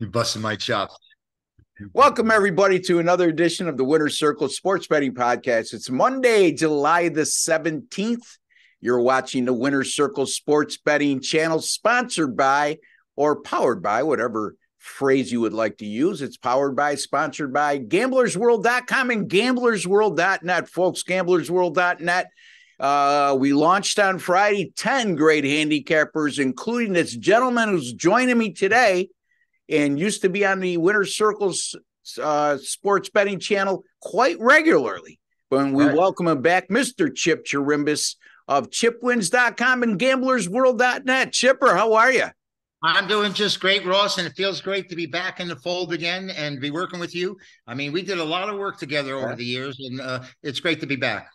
You busted my chops. Welcome, everybody, to another edition of the Winner's Circle Sports Betting Podcast. It's Monday, July the 17th. You're watching the Winner's Circle Sports Betting channel, sponsored by or powered by, whatever phrase you would like to use. It's powered by, sponsored by GamblersWorld.com and GamblersWorld.net. Folks, GamblersWorld.net. We launched on Friday, 10 great handicappers, including this gentleman who's joining me today and used to be on the Winner's Circle's sports betting channel quite regularly. When we welcome him back, Mr. Chip Chirimbus of chipwins.com and gamblersworld.net. Chipper, how are you? I'm doing just great, Ross, and it feels great to be back in the fold again and be working with you. I mean, we did a lot of work together over the years, and it's great to be back.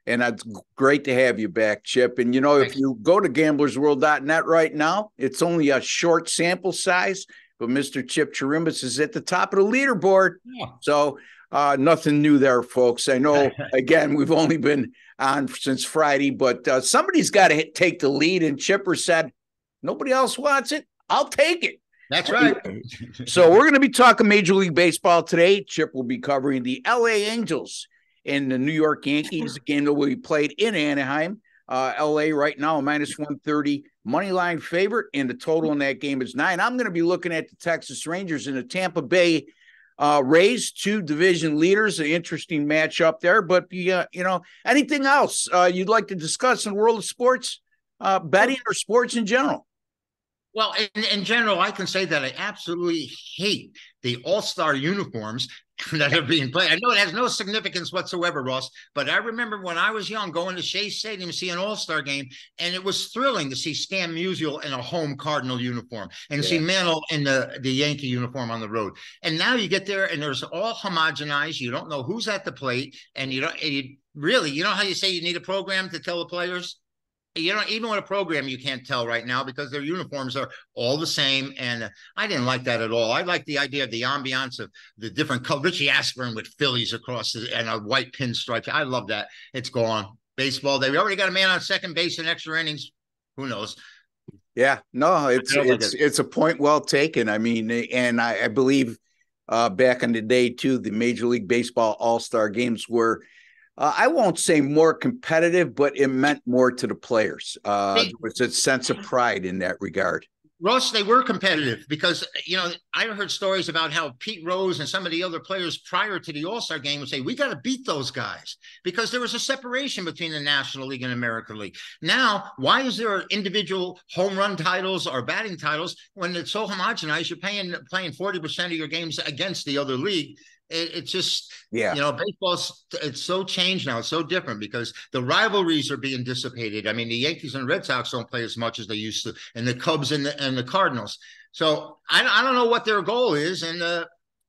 And it's great to have you back, Chip. And, you know, if you go to gamblersworld.net right now, it's only a short sample size, but Mr. Chip Chirimbus is at the top of the leaderboard. Yeah. So nothing new there, folks. I know, again, we've only been on since Friday, but somebody's got to take the lead. And Chipper said, nobody else wants it. I'll take it. That's right. So we're going to be talking Major League Baseball today. Chip will be covering the LA Angels and the New York Yankees, a game that will be played in Anaheim. LA right now, minus 130 money line favorite, and the total in that game is 9. I'm going to be looking at the Texas Rangers and the Tampa Bay Rays, two division leaders, an interesting matchup there. But, you know, anything else you'd like to discuss in the world of sports, betting or sports in general? Well, in general, I can say that I absolutely hate the all-star uniforms that are being played. I know it has no significance whatsoever, Ross, but I remember when I was young going to Shea Stadium to see an all-star game, and it was thrilling to see Stan Musial in a home Cardinal uniform and see Mantle in the Yankee uniform on the road. And now you get there, and there's all homogenized. You don't know who's at the plate, and you know how you say you need a program to tell the players? You know, even with a program, you can't tell right now because their uniforms are all the same. And I didn't like that at all. I like the idea of the ambiance of the different color. Richie Aspern with Phillies across and a white pinstripe. I love that. It's gone. Baseball, they already got a man on second base in extra innings. Who knows? Yeah, no, it's a point well taken. I mean, and I believe back in the day, too, the Major League Baseball All-Star games were I won't say more competitive, but it meant more to the players. There was a sense of pride in that regard. Ross, they were competitive because, you know, I heard stories about how Pete Rose and some of the other players prior to the All-Star game would say, we got to beat those guys because there was a separation between the National League and American League. Now, why is there individual home run titles or batting titles when it's so homogenized? You're playing 40% of your games against the other league. It's just, you know, baseball's, it's so changed now. It's so different because the rivalries are being dissipated. I mean, the Yankees and Red Sox don't play as much as they used to, and the Cubs and the Cardinals. So I don't know what their goal is. And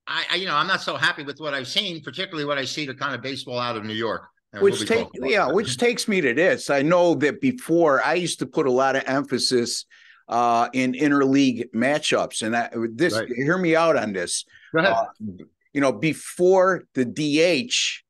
I'm not so happy with what I've seen, particularly what I see the kind of baseball out of New York. Which takes me to this. I know that before I used to put a lot of emphasis in interleague matchups. And hear me out on this. Go ahead. You know, before the DH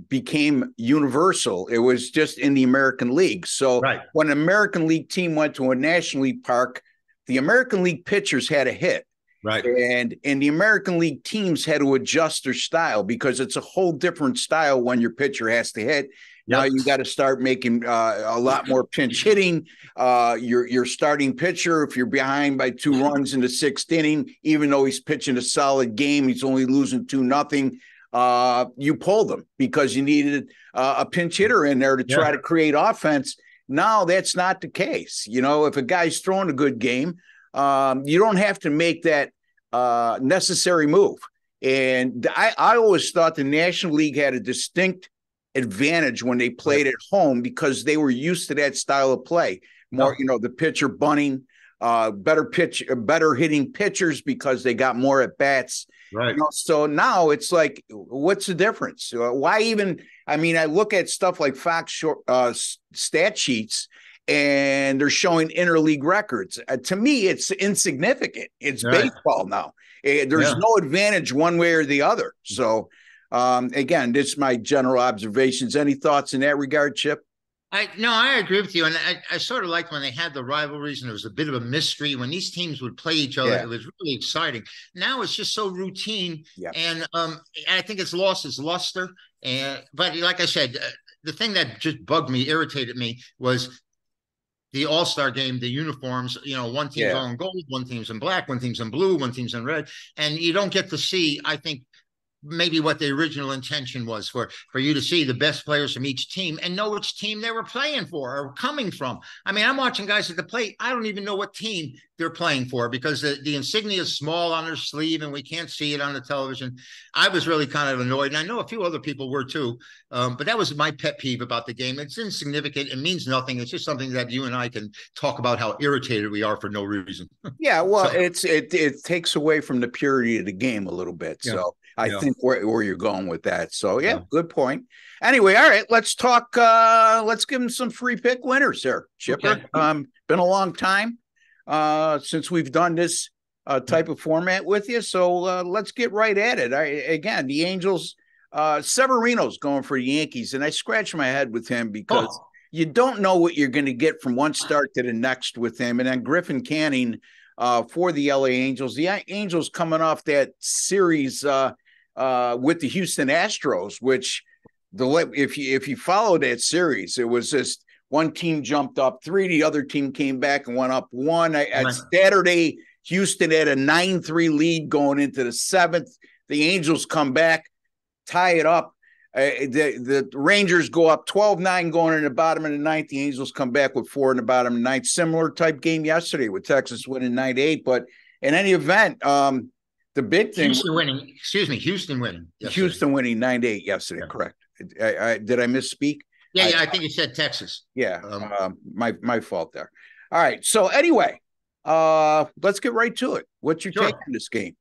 became universal, it was just in the American League. So when an American League team went to a National League park, the American League pitchers had to hit. Right. And the American League teams had to adjust their style because it's a whole different style when your pitcher has to hit. Now you got to start making a lot more pinch hitting. Your starting pitcher, if you're behind by 2 runs in the 6th inning, even though he's pitching a solid game, he's only losing 2-0. You pulled him because you needed a pinch hitter in there to try to create offense. Now that's not the case. You know, if a guy's throwing a good game, you don't have to make that necessary move. And I always thought the National League had a distinct advantage when they played at home because they were used to that style of play. More, you know, the pitcher bunting, better hitting pitchers because they got more at bats. Right. You know, so now it's like, what's the difference? Why even? I mean, I look at stuff like Fox stat sheets, and they're showing interleague records. To me, it's insignificant. It's baseball now. There's no advantage one way or the other. So. Again, this is my general observations. Any thoughts in that regard, Chip? I agree with you, and I sort of liked when they had the rivalries, and it was a bit of a mystery when these teams would play each other. Yeah. It was really exciting. Now it's just so routine, Yeah. and I think it's lost its luster. And but like I said, the thing that just bugged me, irritated me, was the All-Star game, the uniforms. One team's Yeah. all in gold, one team's in black, one team's in blue, one team's in red, and you don't get to see, I think, maybe what the original intention was for you to see the best players from each team and know which team they were playing for or coming from. I mean, I'm watching guys at the plate. I don't even know what team they're playing for because the insignia is small on their sleeve and we can't see it on the television. I was really kind of annoyed, and I know a few other people were too. But that was my pet peeve about the game. It's insignificant. It means nothing. It's just something that you and I can talk about how irritated we are for no reason. Yeah, well, So, it takes away from the purity of the game a little bit. yeah, So I yeah, think where you're going with that. So yeah, yeah. good point. Anyway, all right, let's talk. Let's give them some free pick winners there, Chipper. Okay. Been a long time since we've done this type of format with you. So let's get right at it. Again, the Angels. Severino's going for the Yankees, and I scratch my head with him because Oh, you don't know what you're going to get from one start to the next with him. And then Griffin Canning for the LA Angels. The Angels coming off that series with the Houston Astros, which if you follow that series, it was just one team jumped up 3, the other team came back and went up 1. At Saturday, Houston had a 9-3 lead going into the 7th. The Angels come back, tie it up. The Rangers go up 12-9 going in the bottom of the 9th. The Angels come back with 4 in the bottom of the 9th. Similar type game yesterday with Texas winning 9-8. But in any event, the big thing. Houston winning. Excuse me, Houston winning. Yesterday. Houston winning 9-8 yesterday. Yeah. Correct. Did I misspeak? Yeah, I think you said Texas. Yeah, my fault there. All right. So anyway, let's get right to it. What's your take on this game?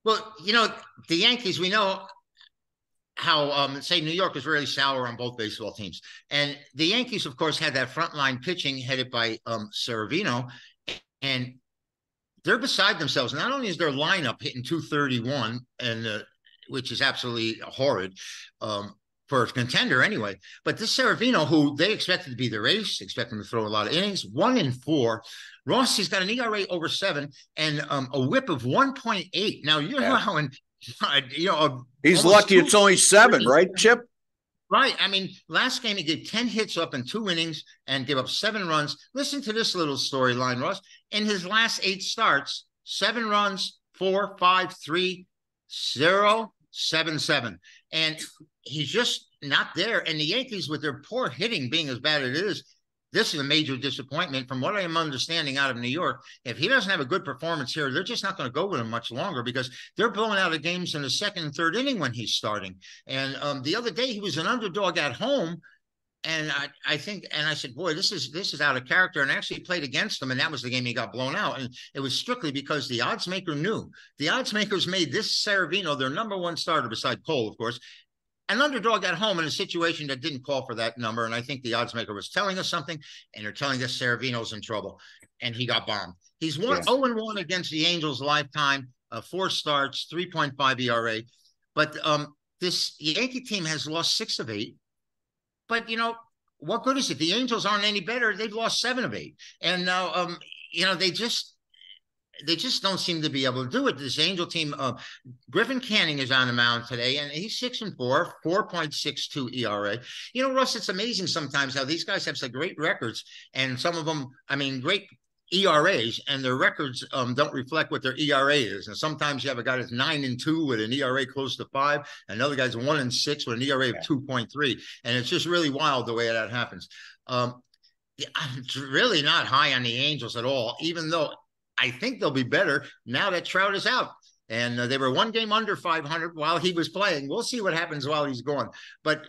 Well, the Yankees, we know how say New York was really sour on both baseball teams, and the Yankees, of course, had that frontline pitching headed by Severino, and they're beside themselves. Not only is their lineup hitting 231, and which is absolutely horrid for a contender anyway, but this Severino, who they expected to be their ace, expect him to throw a lot of innings, 1-4. Rossi's got an ERA over 7 and a WHIP of 1.8. Now you're allowing, he's lucky it's only 7, right, Chip? Right. I mean, last game he gave 10 hits up in 2 innings and gave up 7 runs. Listen to this little storyline, Ross. In his last 8 starts, 7 runs, 4, 5, 3, 0, 7, 7. And he's just not there. And the Yankees, with their poor hitting being as bad as it is, this is a major disappointment from what I am understanding out of New York. If he doesn't have a good performance here, they're just not going to go with him much longer because they're blowing out of games in the 2nd and 3rd inning when he's starting. And the other day he was an underdog at home. And I think, and I said, boy, this is out of character. And I actually played against him. And that was the game he got blown out. And it was strictly because the odds maker knew. The odds makers made this Severino their number 1 starter beside Cole, of course, an underdog at home in a situation that didn't call for that number. And I think the odds maker was telling us something, and they're telling us Severino's in trouble, and he got bombed. He's 0-1 against the Angels lifetime, 4 starts, 3.5 ERA. But this Yankee team has lost 6 of 8. But, what good is it? The Angels aren't any better. They've lost 7 of 8. And now, they just don't seem to be able to do it. This Angel team, Griffin Canning is on the mound today, and he's 6-4, 4.62 ERA. Russ, it's amazing sometimes how these guys have some great records, and some of them, great ERAs, and their records don't reflect what their ERA is. And sometimes you have a guy that's 9-2 with an ERA close to 5, another guy's 1-6 with an ERA of 2.3, and it's just really wild the way that happens. I'm really not high on the Angels at all, even though I think they'll be better now that Trout is out. And they were 1 game under 500 while he was playing. We'll see what happens while he's gone. But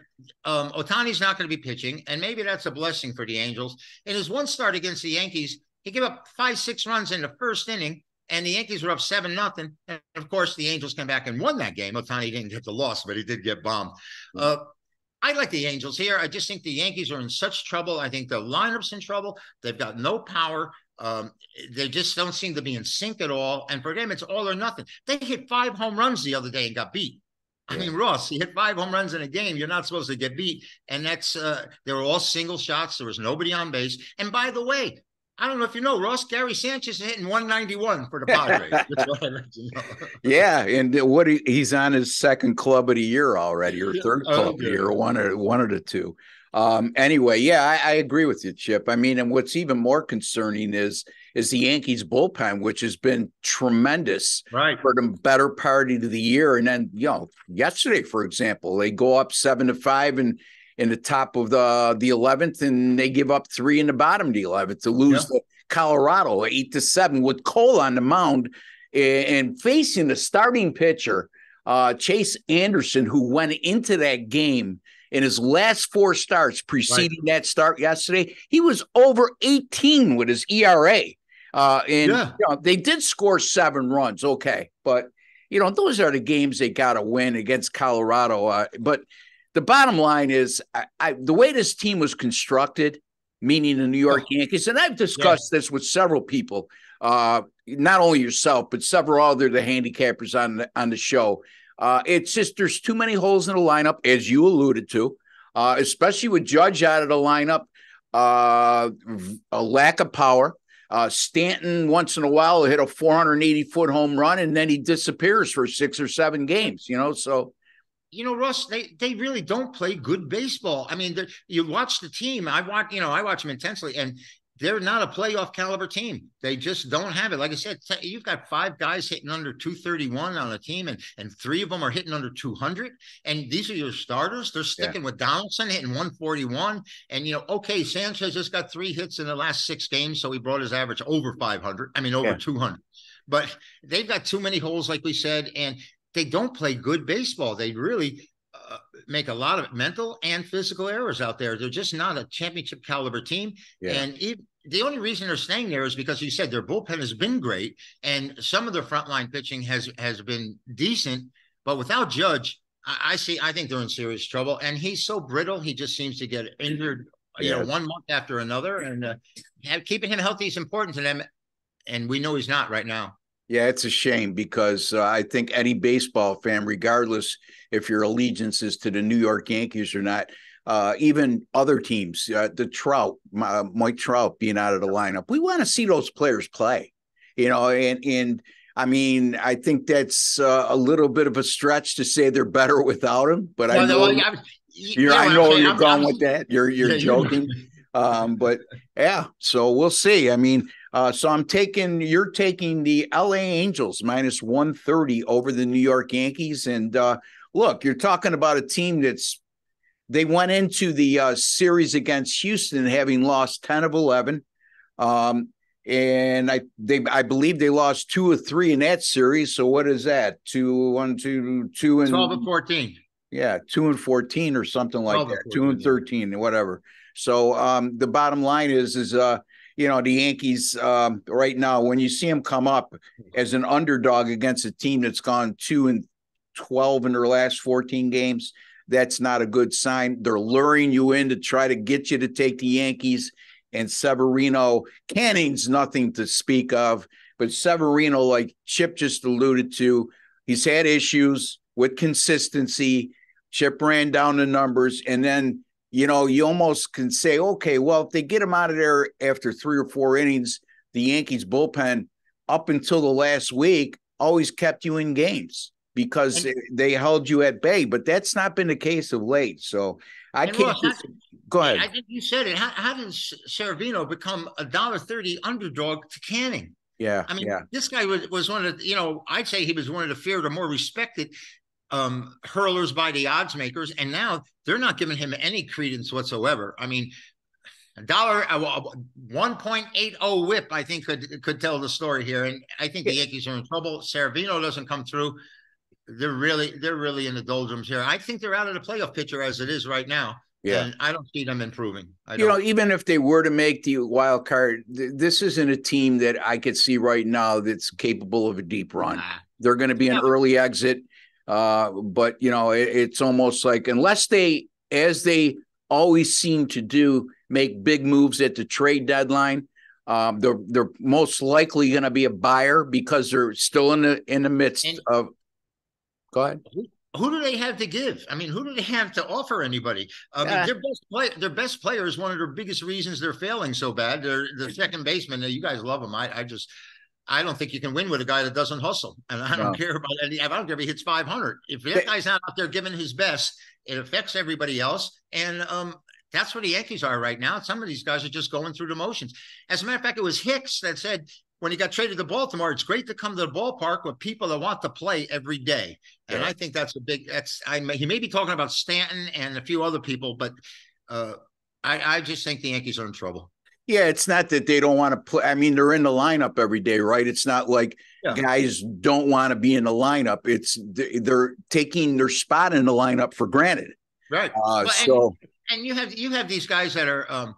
Ohtani's not going to be pitching, and maybe that's a blessing for the Angels. In his 1 start against the Yankees, he gave up 5-6 runs in the 1st inning, and the Yankees were up 7-0. And, of course, the Angels came back and won that game. Ohtani didn't get the loss, but he did get bombed. I like the Angels here. I just think the Yankees are in such trouble. I think the lineup's in trouble. They've got no power. They just don't seem to be in sync at all. And for them, it's all or nothing. They hit 5 home runs the other day and got beat. I mean, Ross, he hit 5 home runs in a game. You're not supposed to get beat. And that's, they were all single shots. There was nobody on base. And by the way, I don't know if you know, Ross, Gary Sanchez is hitting 191 for the Padres. That's what I meant to know. Yeah, and he's on his second club of the year already, or third club of the year, one of the two. Anyway, yeah, I agree with you, Chip. I mean, and what's even more concerning is the Yankees bullpen, which has been tremendous for the better part of the year. And then, yesterday, for example, they go up 7-5 and in the top of the 11th, and they give up 3 in the bottom of the 11th to lose to Colorado 8-7 with Cole on the mound and facing the starting pitcher, Chase Anderson, who went into that game in his last 4 starts preceding that start yesterday. He was over 18 with his ERA. They did score 7 runs. Okay. But, those are the games they got to win against Colorado. But the bottom line is the way this team was constructed, meaning the New York Yankees, and I've discussed this with several people, not only yourself, but several other the handicappers on the show. It's just there's too many holes in the lineup, as you alluded to, especially with Judge out of the lineup, a lack of power. Stanton once in a while will hit a 480-foot home run, and then he disappears for 6 or 7 games, so. Russ, they really don't play good baseball. I mean, you watch the team. I watch them intensely, and they're not a playoff caliber team. They just don't have it. Like I said, you've got 5 guys hitting under 231 on a team, and 3 of them are hitting under 200. And these are your starters. They're sticking with Donaldson hitting 141. And, Sanchez just got 3 hits in the last 6 games, so he brought his average over 500. I mean, over 200. But they've got too many holes, like we said, and they don't play good baseball. They really make a lot of mental and physical errors out there. They're just not a championship caliber team. And the only reason they're staying there is because you said their bullpen has been great, and some of their frontline pitching has been decent. But without Judge, I think they're in serious trouble. And he's so brittle; he just seems to get injured, 1 month after another. And keeping him healthy is important to them, and we know he's not right now. Yeah, it's a shame because I think any baseball fan, regardless if your allegiance is to the New York Yankees or not, even other teams, Mike Trout being out of the lineup, we want to see those players play, and I mean, I think that's a little bit of a stretch to say they're better without him, but I know where you're going with that. You're joking. But yeah, so we'll see. I mean, so you're taking the LA Angels minus 130 over the New York Yankees. And look, you're talking about a team they went into the series against Houston having lost 10 of 11. And I believe they lost 2 of 3 in that series. So what is that? 2 and 12 and 14. Yeah, 2 and 14 or something like that. 2 and 13, whatever. So the bottom line is the Yankees right now, when you see them come up as an underdog against a team that's gone 2 and 12 in their last 14 games, that's not a good sign. They're luring you in to try to get you to take the Yankees. And Severino, Canning's nothing to speak of, but Severino, like Chip just alluded to, he's had issues with consistency. Chip ran down the numbers, and then you almost can say, okay, well, if they get him out of there after 3 or 4 innings, the Yankees bullpen up until the last week always kept you in games because they held you at bay, but that's not been the case of late. So I can't. Go ahead. I think you said it. How did Severino become a $1.30 underdog to Canning? Yeah. I mean, this guy was one of the, I'd say he was one of the feared or more respected hurlers by the odds makers, and now they're not giving him any credence whatsoever. I mean, $1.80 whip, I think could tell the story here, and I think the Yankees are in trouble. Severino doesn't come through. They're really in the doldrums here. I think they're out of the playoff picture as it is right now. Yeah, and I don't see them improving. Even if they were to make the wild card, this isn't a team that I could see right now that's capable of a deep run. They're going to be an early exit. But it's almost like unless they, as they always seem to do, make big moves at the trade deadline, they're most likely going to be a buyer because they're still in the midst of. Go ahead. who do they have to give? I mean, who do they have to offer anybody? I mean, their best player is one of their biggest reasons they're failing so bad. They're the second baseman. You guys love him. I don't think you can win with a guy that doesn't hustle. And I don't No. care about any. I don't care if he hits 500. If that guy's not out there giving his best, it affects everybody else. And that's where the Yankees are right now. Some of these guys are just going through the motions. As a matter of fact, it was Hicks that said, when he got traded to Baltimore, it's great to come to the ballpark with people that want to play every day. And yeah. I think that's he may be talking about Stanton and a few other people, but I just think the Yankees are in trouble. Yeah, it's not that they don't want to play. I mean, they're in the lineup every day, right? It's not like guys don't want to be in the lineup. It's they're taking their spot in the lineup for granted. Right. And you have these guys that are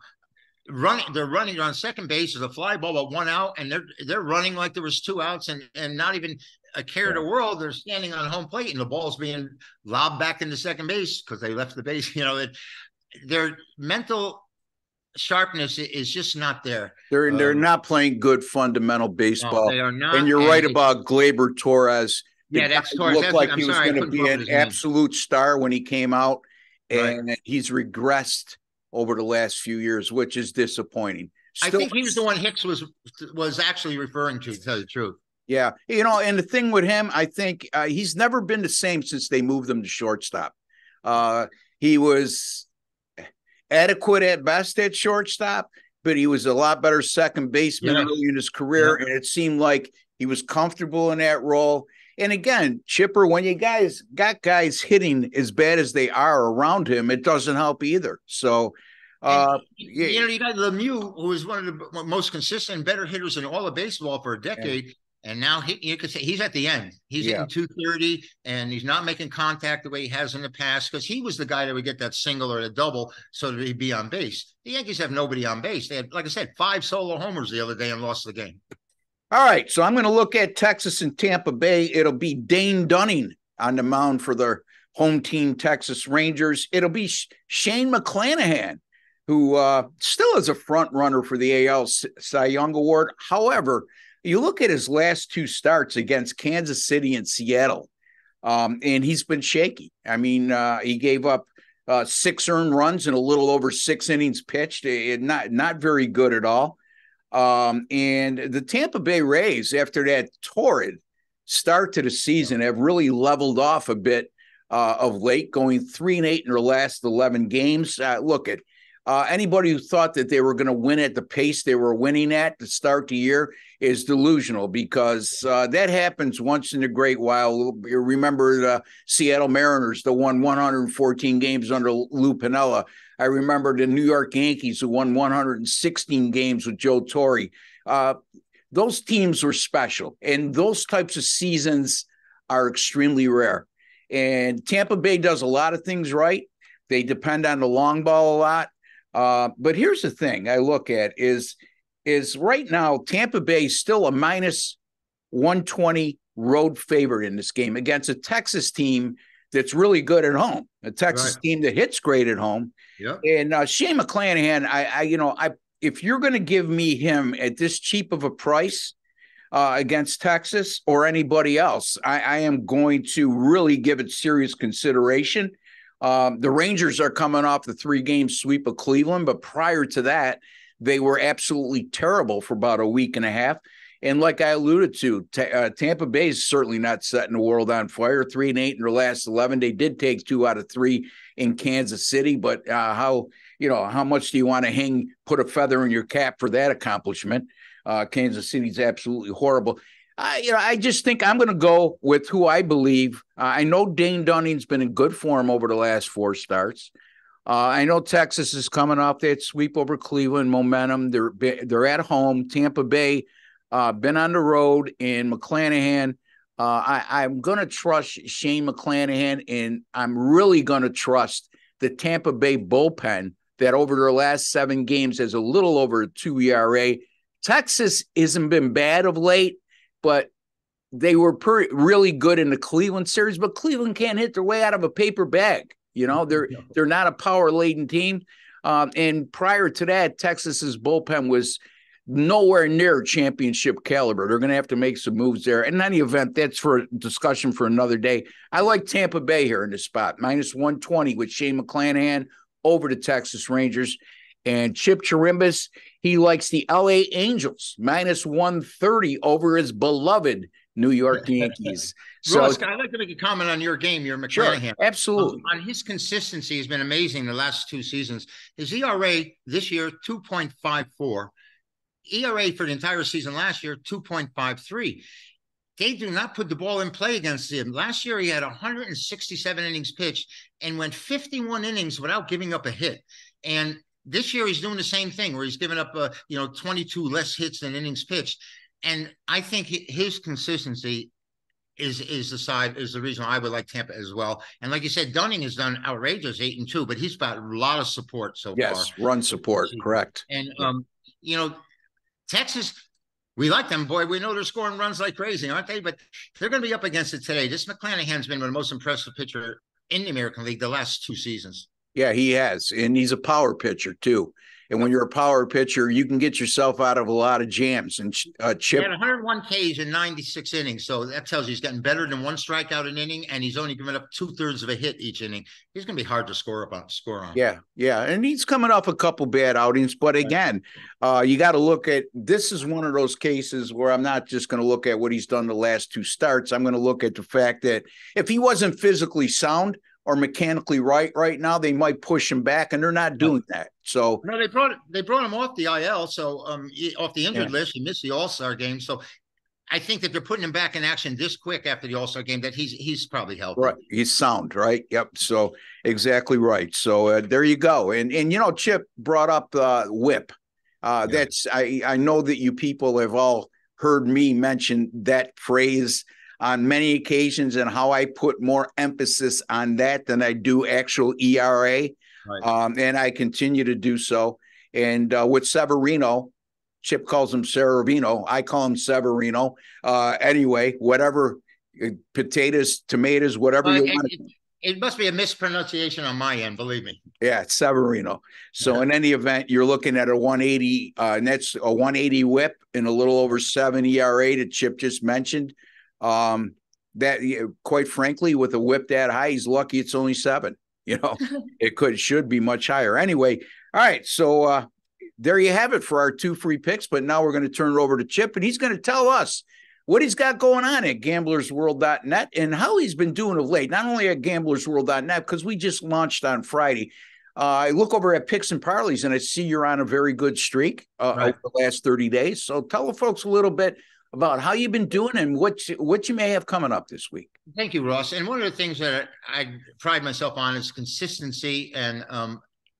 they're running on second base as a fly ball but 1 out, and they're running like there was 2 outs and not even a care in the world. They're standing on home plate and the ball's being lobbed back into second base because they left the base. Their mental sharpness is just not there. They're not playing good fundamental baseball. No, they are not. And you're right about Gleyber Torres. Yeah, that's Torres. Looked like he was going to be an absolute star when he came out, and he's regressed over the last few years, which is disappointing. I think he was the one Hicks was actually referring to tell you the truth. Yeah. And the thing with him, I think he's never been the same since they moved him to shortstop. He was adequate at best at shortstop, but he was a lot better second baseman early in his career, and it seemed like he was comfortable in that role. And again, Chipper, when you guys got guys hitting as bad as they are around him, it doesn't help either. So, you got Lemieux, who was one of the most consistent, better hitters in all of baseball for a decade. And now you could say he's at the end. He's hitting 230, and he's not making contact the way he has in the past, because he was the guy that would get that single or a double so that he'd be on base. The Yankees have nobody on base. They had, like I said, 5 solo homers the other day and lost the game. All right, so I'm going to look at Texas and Tampa Bay. It'll be Dane Dunning on the mound for their home team, Texas Rangers. It'll be Shane McClanahan, who still is a front runner for the AL Cy Young Award. However, you look at his last 2 starts against Kansas City and Seattle, and he's been shaky. I mean, he gave up 6 earned runs in a little over 6 innings pitched. Not very good at all. And the Tampa Bay Rays, after that torrid start to the season, have really leveled off a bit of late, going 3-8 in their last 11 games. Look at anybody who thought that they were going to win at the pace they were winning at to start the year is delusional, because that happens once in a great while. You remember the Seattle Mariners that won 114 games under Lou Piniella. I remember the New York Yankees who won 116 games with Joe Torre. Those teams were special, and those types of seasons are extremely rare. And Tampa Bay does a lot of things right. They depend on the long ball a lot. But here's the thing I look at is right now Tampa Bay is still a minus 120 road favorite in this game against a Texas team that's really good at home, a Texas team that hits great at home. Yeah. And Shane McClanahan, if you're going to give me him at this cheap of a price against Texas or anybody else, I am going to really give it serious consideration. The Rangers are coming off the 3-game sweep of Cleveland, but prior to that, they were absolutely terrible for about a week and a half. And like I alluded to, Tampa Bay is certainly not setting the world on fire. 3-8 in their last 11. They did take 2 out of 3 in Kansas City, but how much do you want to put a feather in your cap for that accomplishment? Kansas City's absolutely horrible. I just think I'm going to go with who I believe. I know Dane Dunning's been in good form over the last 4 starts. I know Texas is coming off that sweep over Cleveland momentum. They're at home. Tampa Bay been on the road, and McClanahan. I'm going to trust Shane McClanahan, and I'm really going to trust the Tampa Bay bullpen that over their last 7 games has a little over a 2 ERA. Texas hasn't been bad of late, but they were really good in the Cleveland series, but Cleveland can't hit their way out of a paper bag. They're not a power-laden team. And prior to that, Texas's bullpen was nowhere near championship caliber. They're going to have to make some moves there. In any event, that's for a discussion for another day. I like Tampa Bay here in this spot, -120 with Shane McClanahan over the Texas Rangers. And Chip Chirimbus, he likes the LA Angels, -130 over his beloved New York Yankees. So, Ross, I'd like to make a comment on your game, your McClanahan. Sure, absolutely. On his consistency has been amazing the last 2 seasons. His ERA this year, 2.54. ERA for the entire season last year, 2.53. They do not put the ball in play against him. Last year, he had 167 innings pitched and went 51 innings without giving up a hit. And this year, he's doing the same thing where he's giving up, 22 less hits than innings pitched. And I think his consistency is the reason I would like Tampa as well. And like you said, Dunning has done outrageous 8-2, but he's got a lot of support so far. Yes, run support, correct. And Texas, we like them, boy. We know they're scoring runs like crazy, aren't they? But they're going to be up against it today. This McClanahan's been the most impressive pitcher in the American League the last 2 seasons. Yeah, he has. And he's a power pitcher, too. And when you're a power pitcher, you can get yourself out of a lot of jams. And Chip he had 101 Ks in 96 innings. So that tells you he's getting better than 1 strikeout an inning, and he's only giving up 2/3 of a hit each inning. He's going to be hard to score on. Yeah. And he's coming off a couple bad outings. But again, you got to look at this is one of those cases where I'm not just going to look at what he's done the last 2 starts. I'm going to look at the fact that if he wasn't physically sound or mechanically right now, they might push him back, and they're not doing that. So no, they brought him off the IL, so off the injured list. He missed the All-Star game, so I think that they're putting him back in action this quick after the All-Star game. That he's probably healthy. Right, he's sound, right? Yep. So exactly right. So there you go. And Chip brought up WHIP. That's I know that you people have all heard me mention that phrase on many occasions and how I put more emphasis on that than I do actual ERA. Right. And I continue to do so. And with Severino, Chip calls him Severino. I call him Severino. Anyway, whatever, potatoes, tomatoes, whatever you want. It must be a mispronunciation on my end, believe me. Yeah, it's Severino. So in any event, you're looking at a 180, and that's a 180 whip and a little over 7 ERA that Chip just mentioned. That quite frankly, with a whip that high, he's lucky it's only 7. It should be much higher. Anyway, all right. So there you have it for our 2 free picks. But now we're going to turn it over to Chip, and he's going to tell us what he's got going on at gamblersworld.net and how he's been doing of late. Not only at gamblersworld.net, because we just launched on Friday. I look over at Picks and Parlays, and I see you're on a very good streak over the last 30 days. So tell the folks a little bit about how you've been doing and what you may have coming up this week. Thank you, Ross. And one of the things that I pride myself on is consistency. And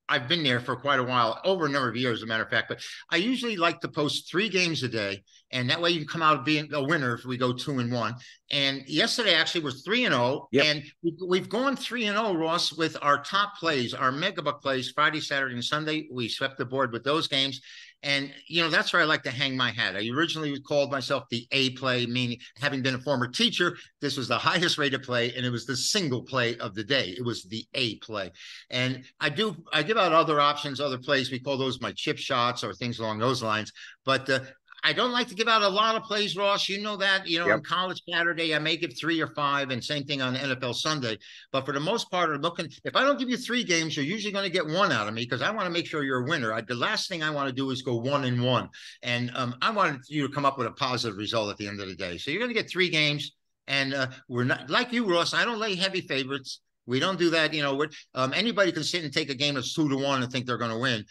I've been there for quite a while, over a number of years, as a matter of fact. But I usually like to post 3 games a day. And that way you can come out being a winner if we go 2-1. And yesterday actually was 3-0. Yep. And we've gone 3-0, Ross, with our top plays, our mega buck plays, Friday, Saturday, and Sunday. We swept the board with those games. And, that's where I like to hang my hat. I originally called myself the A play, meaning having been a former teacher, this was the highest rated play, and it was the single play of the day. It was the A play. And I give out other options, other plays. We call those my chip shots or things along those lines. But I don't like to give out a lot of plays, Ross. You know that, on college Saturday, I may give 3 or 5, and same thing on NFL Sunday. But for the most part, if I don't give you 3 games, you're usually going to get 1 out of me because I want to make sure you're a winner. The last thing I want to do is go 1-1. And I want you to come up with a positive result at the end of the day. So you're going to get 3 games. And we're not like you, Ross. I don't lay heavy favorites. We don't do that. Anybody can sit and take a game that's 2-1 and think they're going to win.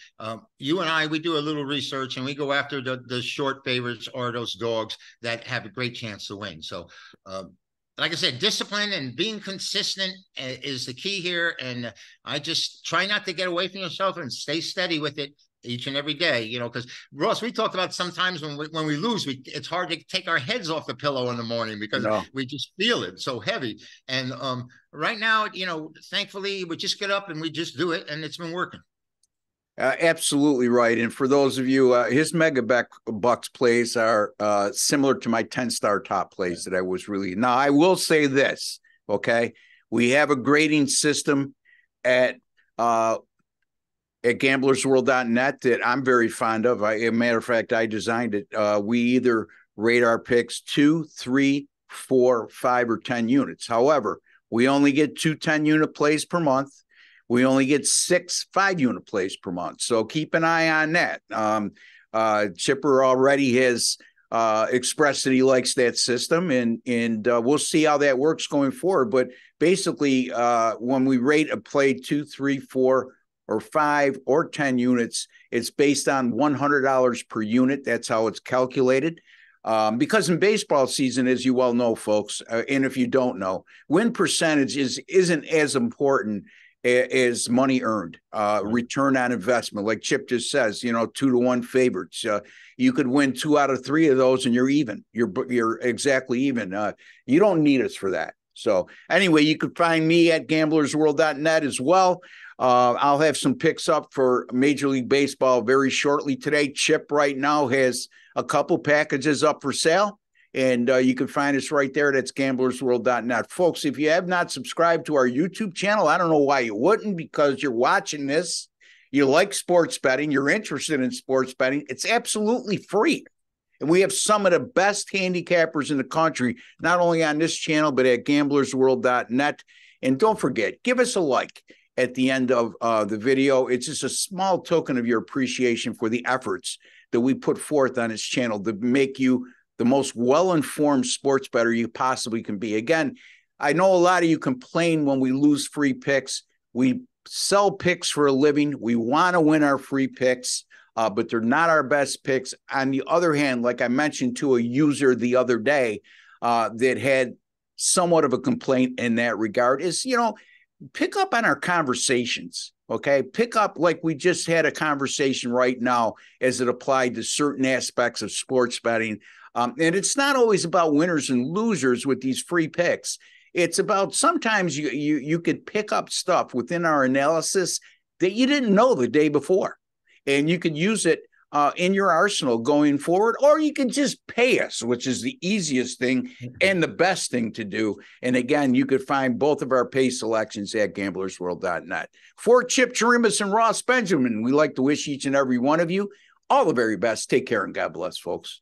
You and I, we do a little research and we go after the short favorites or those dogs that have a great chance to win. So, like I said, discipline and being consistent is the key here. And I just try not to get away from yourself and stay steady with it each and every day, because Ross, we talked about sometimes when we lose, it's hard to take our heads off the pillow in the morning because we just feel it so heavy. And right now, thankfully, we just get up and we just do it, and it's been working. Absolutely right. And for those of you, his mega bucks plays are similar to my 10-star top plays that I was really. Now, I will say this, okay? We have a grading system at at gamblersworld.net that I'm very fond of. As a matter of fact, I designed it. We either rate our picks 2, 3, 4, 5, or 10 units. However, we only get 2 10-unit plays per month. We only get 6 5-unit plays per month. So keep an eye on that. Chipper already has expressed that he likes that system, and we'll see how that works going forward. But basically, when we rate a play 2, 3, 4, or 5 or 10 units, it's based on $100 per unit. That's how it's calculated. Because in baseball season, as you well know, folks, and if you don't know, win percentage isn't as important as money earned, return on investment. Like Chip just says, 2-to-1 favorites. You could win 2 out of 3 of those, and you're even. You're exactly even. You don't need us for that. So anyway, you could find me at gamblersworld.net as well. I'll have some picks up for Major League Baseball very shortly today. Chip right now has a couple packages up for sale, and you can find us right there. That's gamblersworld.net. Folks, if you have not subscribed to our YouTube channel, I don't know why you wouldn't, because you're watching this, you like sports betting, you're interested in sports betting. It's absolutely free. And we have some of the best handicappers in the country, not only on this channel, but at gamblersworld.net. And don't forget, give us a like at the end of the video. It's just a small token of your appreciation for the efforts that we put forth on this channel to make you the most well-informed sports bettor you possibly can be. Again, I know a lot of you complain when we lose free picks. We sell picks for a living. We want to win our free picks, but they're not our best picks. On the other hand, like I mentioned to a user the other day that had somewhat of a complaint in that regard, is, pick up on our conversations, okay? Pick up, like we just had a conversation right now as it applied to certain aspects of sports betting. And it's not always about winners and losers with these free picks. It's about sometimes you could pick up stuff within our analysis that you didn't know the day before. And you could use it in your arsenal going forward, or you can just pay us, which is the easiest thing and the best thing to do. And again, you could find both of our pay selections at gamblersworld.net. For Chip Chirimbus and Ross Benjamin, we like to wish each and every one of you all the very best. Take care and God bless, folks.